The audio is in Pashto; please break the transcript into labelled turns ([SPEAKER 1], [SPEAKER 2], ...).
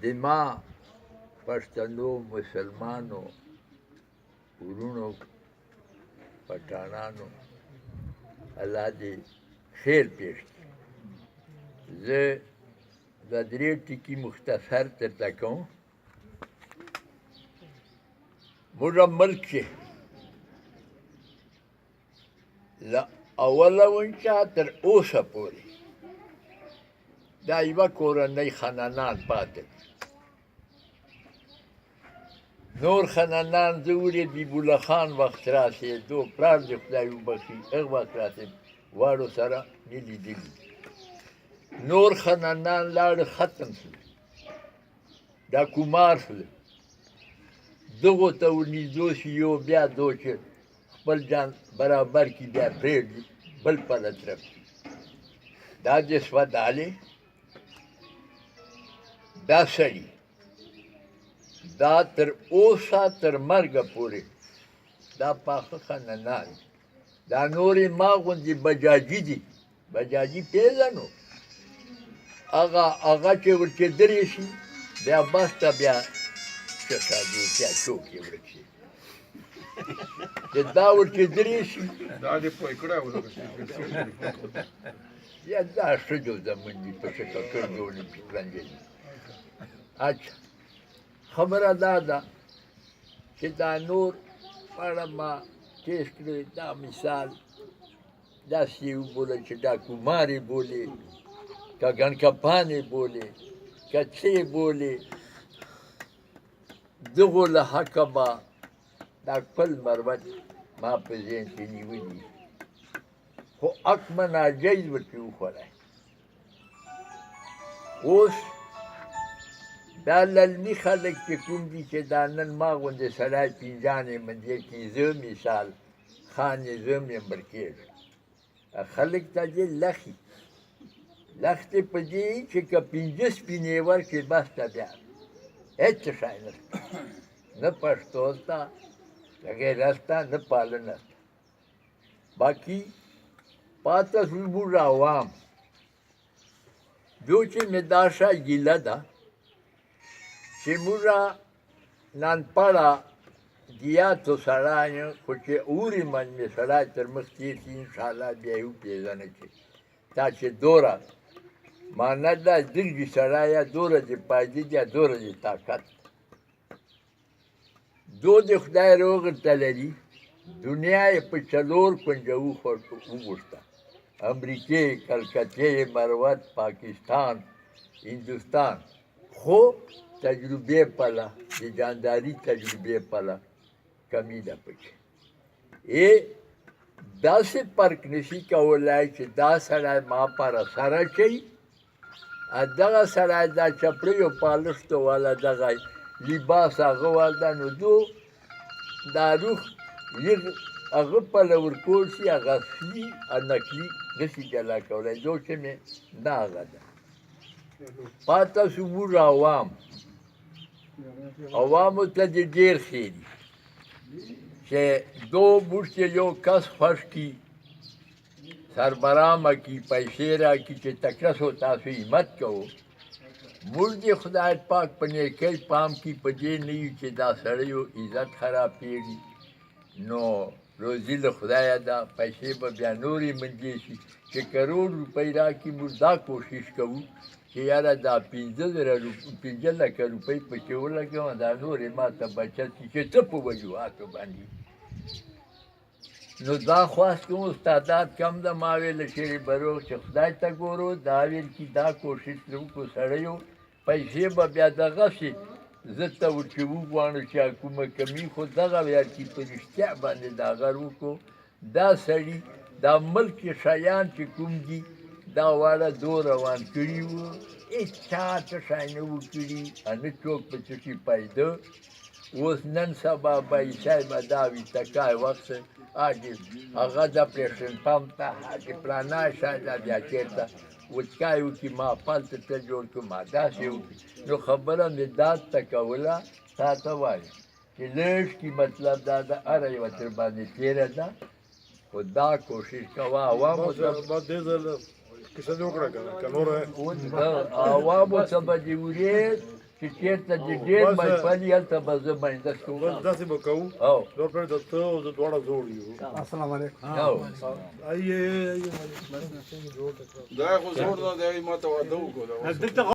[SPEAKER 1] د ما پښتنو مسلمانو ورونو پټانانو الله دې خیر پېښ کړي. زه د درې ټکي مختصر درته کوم. موږ ملک کې له اوله ونچه تر اوسه پورې دا یوه کورنۍ خانانان پاتې دي. نور خانانان زه حبیب الله خان وخت راسېدو پلار دې خدای وبخښي هغه وخت راسېد واړو سره مې لیدلي. نور خانانان لاړه ختم شول، دا کمار شول. دغو ته ورنږدې شي یو بیا دو چې خپل جان برابر کړي بیا پرېږدي بل پله طرف کړي. دا دې شوه دالې دا سړي دا تر اوسه تر مرګه پورې دا پاخه خانانان دا نورې ما غوندې بجاجي دي. بجاجي پېژنو هغه چې ورکې درې شي بیا بس ته بیا شادي بیا څوک یې ورک شي چې دا ورکې درې شي یا دا ښځو زمونږ دي په څه ککړ جوړې پلنجې دي. اچھا خبره دا ده چې دا نور په اړه ما تېز کړی دا مثال داسې یې وبوله چې دا کمارې بولې که ګنکپانې بولې که څه یې بولې دغو له حقه به دا خپل مروت ما په ذهن کې نیولي خو حتما ناجیز ورته وخوړی. اوس دا للمي خلک چې کوم دي چې دا نن ما غوندې سړی پنځانې مندې کې زه مثال خان یې زه ممبر کېږم. خلک ته دې لخي لختې په دې چې که پنځه سپینې ورکړې بس ته بیا هېڅ شی نشته، نه پښتو شته نه غیرت شته نه پالنه شته. باقي پاته شول موږ عوام جو چې مې دا شی ګیله ده چې موږ نانپړه دیاتو سړی یم خو چې اورې من مې سړی تر مخ تېر شي انشاءالله بیا یې وپېژنه چې تا چې دوره معنا دا درګي سړی یا دوره دې پایدې یا دوره دې طاقت دو دې خدای روغ ته لري. دنیا یې په څلور پنجه وغوښته: امریکې، کلکتې، مروت، پاکستان، هندوستان. خو تجربې پله د جانداري تجربې پله کمی ده پکې. داسې فرق نشي کولی چې دا سړی ما پاره سره کوي دغه سړی دا چپړیو پالښتو والا دغه لباس هغه والا نو دو دا روح هغه پله ورکول شي هغه اصلي نقلي نشي جلا کولی. جو چې مې دا هغه ده. پاته شو موږ عوام. عوامو ته دې ډېر ښې دي چې دو موږ چې یو کس خوښ کړي سربرامه کړي پیسې راکړي چې تکړه شو تاسو همت کوو موږ دې خدای پاک په نیکۍ پام کړي په دې نه یو چې دا سړیو عزت خرابېږي نو روزي له خدایه ده پیسې به بیا نورې مندې شي چې کروڑ روپۍ راکړي موږ دا کوشش کوو چې یاره دا 15 لکه روپۍ پکې ولګوم دا نورې ما ته بچت شي چې څه په وجوهاتو باندې. نو دا خواست کوم استادات کم ده ما ویله شیرې بروغ چې خدای ته ګورو دا ویل چې دا کوشش وکړو سړیو پیسې به بیا دغه شي زه ته ورچې وغواړو چې کومه کمي خو دغه ویل چې په رښتیا باندې دا غر وکړو دا سړي دا ملک شیان چې کوم دي دا واړه دو روان کړي وو هېڅ چا څه شی نه وو کړي نه څوک په څه شي پیدا. اوس نن سبا به عیسی به دا وي تکای وخت هغه د پرېشن پمپ ته د پلانای شاید بیا چېرته وچکای وکړي ما پلته ته جوړ کړو ما داسې وکړي. نو خبره مې دا ته کوله تا ته وایم چې لږ کې مطلب دا ده هره یوه تر باندې تېره ده خو دا کوشش کوه عوامو ته عوامو ته به دې ورېد چې چېرته چې ډېر محفل وي هلته به زه بندست کوم
[SPEAKER 2] بس داسې به کوو
[SPEAKER 1] او
[SPEAKER 2] ډاکټر د ته او زه دواړه زوړ یو
[SPEAKER 3] السلام علیکم
[SPEAKER 1] او
[SPEAKER 2] آیه
[SPEAKER 4] دا خو زوړ نه دی ما ته واده وکړو